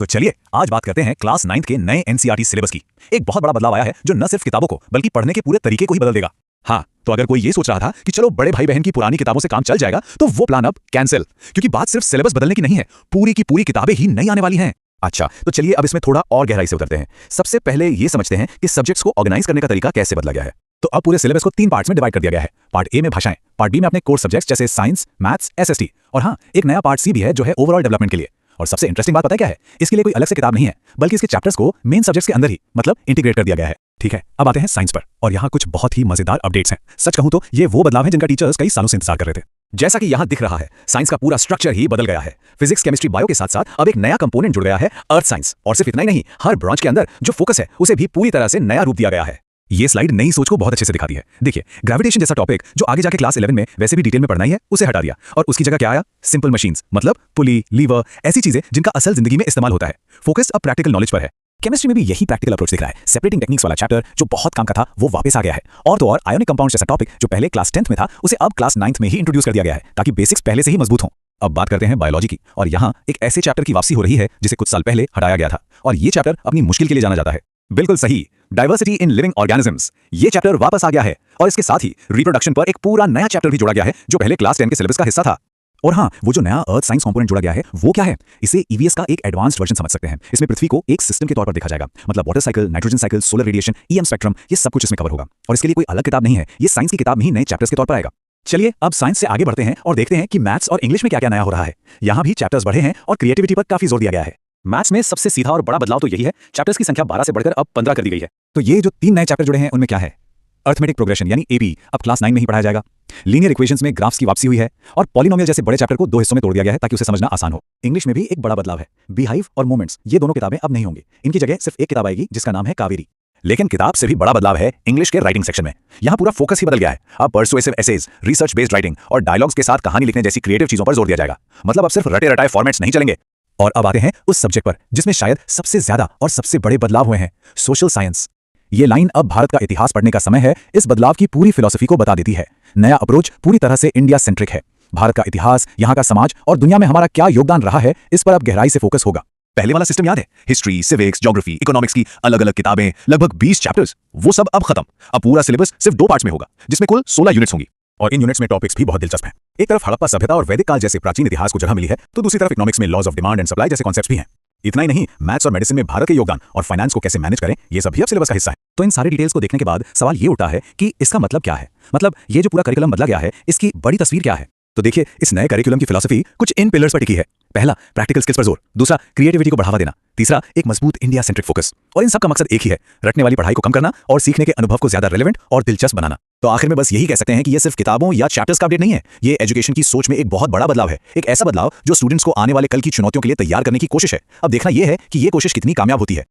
तो चलिए आज बात करते हैं क्लास 9th के नए एनसीईआरटी सिलेबस की। एक बहुत बड़ा बदलाव आया है जो न सिर्फ किताबों को बल्कि पढ़ने के पूरे तरीके को ही बदल देगा। हाँ, तो अगर कोई ये सोच रहा था कि चलो बड़े भाई बहन की पुरानी किताबों से काम चल जाएगा, तो वो प्लान अब कैंसिल, क्योंकि बात सिर्फ सिलेबस बदलने की नहीं है, पूरी की पूरी किताबें ही नई आने वाली हैं। अच्छा, तो चलिए अब इसमें थोड़ा और गहराई से उतरते हैं। सबसे पहले ये समझते हैं कि सब्जेक्ट्स को ऑर्गेनाइज करने का तरीका कैसे बदला गया है। तो अब पूरे सिलेबस को 3 पार्ट्स में डिवाइड कर दिया गया है। पार्ट ए में भाषाएं, पार्ट बी में अपने कोर सब्जेक्ट्स जैसे साइंस, मैथ्स, एसएसटी, और हाँ, एक नया पार्ट सी भी है जो है ओवरऑल डेवलपमेंट के लिए। और सबसे इंटरेस्टिंग बात पता है क्या है? इसके लिए कोई अलग से किताब नहीं है, बल्कि इसके चैप्टर्स को मेन सब्जेक्ट्स के अंदर ही मतलब इंटीग्रेट कर दिया गया है। ठीक है, अब आते हैं साइंस पर, और यहाँ कुछ बहुत ही मजेदार अपडेट्स हैं। सच कहूं तो ये वो बदलाव है जिनका टीचर्स कई सालों से इंतजार कर रहे थे। जैसा कि यहाँ दिख रहा है, साइंस का पूरा स्ट्रक्चर ही बदल गया है। फिजिक्स, केमिस्ट्री, बायो के साथ साथ अब एक नया कंपोनेंट जुड़ गया है, अर्थ साइंस। और सिर्फ इतना ही नहीं, हर ब्रांच के अंदर जो फोकस है उसे भी पूरी तरह से नया रूप दिया गया है। ये स्लाइड नई सोच को बहुत अच्छे से दिखाती है। देखिए, ग्रेविटेशन जैसा टॉपिक जो आगे जाके क्लास 11 में वैसे भी डिटेल में पढ़ना ही है, उसे हटा दिया और उसकी जगह क्या आया? सिंपल मशीन्स, मतलब पुली, लीवर, ऐसी चीजें जिनका असल जिंदगी में इस्तेमाल होता है। फोकस अब प्रैक्टिकल नॉलेज पर है। केमिस्ट्री में भी यही प्रैक्टिकल अप्रोच दिख रहा है। सेपरेटिंग टेक्निक्स वाला चैप्टर जो बहुत काम का था, वो वापस आ गया है। और तो और आयोनिक कंपाउंड्स जैसा टॉपिक जो पहले क्लास 10th में था, उसे अब क्लास 9th में ही इंट्रोड्यूस कर दिया गया है, ताकि बेसिक्स पहले से ही मजबूत हों। अब बात करते हैं बायोलॉजी की, और यहाँ एक ऐसे चैप्टर की वापसी हो रही है जिसे कुछ साल पहले हटाया गया था, और ये चैप्टर अपनी मुश्किल के लिए जाना जाता है। बिल्कुल सही, डाइवर्सिटी इन लिविंग ऑर्गेनिजम्स। ये चैप्टर वापस आ गया है, और इसके साथ ही रिप्रोडक्शन पर एक पूरा नया चैप्टर भी जोड़ा गया है जो पहले क्लास 10 के सिलेबस का हिस्सा था। और हाँ, वो जो नया अर्थ साइंस कंपोनेंट जोड़ा गया है वो क्या है? इसे ईवीएस का एक एडवांस्ड वर्जन समझ सकते हैं। इसमें पृथ्वी को एक सिस्टम के तौर पर देखा जाएगा, मतलब water cycle, nitrogen cycle, solar radiation, EM spectrum, ये सब कुछ इसमें कवर होगा। और इसके लिए कोई अलग किताब नहीं है, ये साइंस की किताब में ही नए चैप्टर्स के तौर पर आएगा। चलिए अब साइंस से आगे बढ़ते हैं और देखते हैं कि मैथ्स और इंग्लिश में क्या क्या नया हो रहा है। यहाँ भी चैप्टर्स बढ़े हैं और क्रिएटिविटी पर काफी जोर दिया गया है। मैथ्स में सबसे सीधा और बड़ा बदलाव तो यही है, चैप्टर्स की संख्या 12 से बढ़कर अब 15 कर दी गई है। तो ये जो 3 नए चैप्टर जुड़े हैं उनमें क्या है? अर्थमेटिक प्रोग्रेशन यानी एपी अब क्लास 9 में ही पढ़ाया जाएगा। लीनियर इक्वेशंस में ग्राफ्स की वापसी हुई है, और पॉलिनोमियल जैसे बड़े चैप्टर को 2 हिस्सों में तोड़ दिया गया है ताकि उसे समझना आसान हो। इंग्लिश में भी एक बड़ा बदलाव है, बीहाइव और मोमेंट्स, ये दोनों किताबें अब नहीं होंगी। इनकी जगह सिर्फ एक किताब आएगी जिसका नाम है कावेरी। लेकिन किताब से भी बड़ा बदलाव है इंग्लिश के राइटिंग सेक्शन में। यहाँ पूरा फोकस ही बदल गया है। अब persuasive essays, research based writing और डायलॉग्स के साथ कहानी लिखने जैसी क्रिएटिव चीजों पर जोर दिया जाएगा। मतलब अब सिर्फ रटे रटाए फॉर्मेट्स नहीं चलेंगे। और अब आते हैं उस सब्जेक्ट पर जिसमें शायद सबसे ज्यादा और सबसे बड़े बदलाव हुए हैं, सोशल साइंस। ये लाइन अब भारत का इतिहास पढ़ने का समय है, इस बदलाव की पूरी फिलॉसफी को बता देती है। नया अप्रोच पूरी तरह से इंडिया सेंट्रिक है। भारत का इतिहास, यहाँ का समाज और दुनिया में हमारा क्या योगदान रहा है, इस पर अब गहराई से फोकस होगा। पहले वाला सिस्टम याद है? हिस्ट्री, सिविक्स, ज्योग्राफी, इकोनॉमिक्स की अलग अलग किताबें, लगभग 20 चैप्टर्स, वो सब अब खत्म। अब पूरा सिलेबस सिर्फ 2 पार्ट्स में होगा, जिसमें कुल 16 यूनिट्स होंगी। और इन यूनिट्स में टॉपिक्स भी बहुत दिलचस्प हैं। एक तरफ हड़प्पा सभ्यता और वैदिक काल जैसे प्राचीन इतिहास को जगह मिली है, तो दूसरी तरफ इकोनॉमिक्स में laws of demand and supply जैसे कॉन्सेप्ट्स भी हैं। इतना ही नहीं, मैथ्स और मेडिसिन में भारत के योगदान और फाइनेंस को कैसे मैनेज करें, ये सब भी अब सिलेबस का हिस्सा है। तो इन सारी डिटेल्स को देखने के बाद सवाल ये उठा है कि इसका मतलब क्या है? मतलब ये जो पूरा करिकुलम बदला गया है, इसकी बड़ी तस्वीर क्या है? तो देखिए, इस नए करिकुलम की फिलॉसफी कुछ इन पिलर्स पर टिकी है। पहला, प्रैक्टिकल स्किल्स पर जोर। दूसरा, क्रिएटिविटी को बढ़ावा देना। तीसरा, एक मजबूत इंडिया सेंट्रिक फोकस। और इन सब का मकसद एक ही है, रटने वाली पढ़ाई को कम करना और सीखने के अनुभव को ज्यादा रेलेवेंट और दिलचस्प बनाना। तो आखिर में बस यही कह सकते हैं कि ये सिर्फ किताबों या चैप्टर्स का अपडेट नहीं है, ये एजुकेशन की सोच में एक बहुत बड़ा बदलाव है। एक ऐसा बदलाव जो स्टूडेंट्स को आने वाले कल की चुनौतियों के लिए तैयार करने की कोशिश है। अब देखना यह है कि ये कोशिश कितनी कामयाब होती है।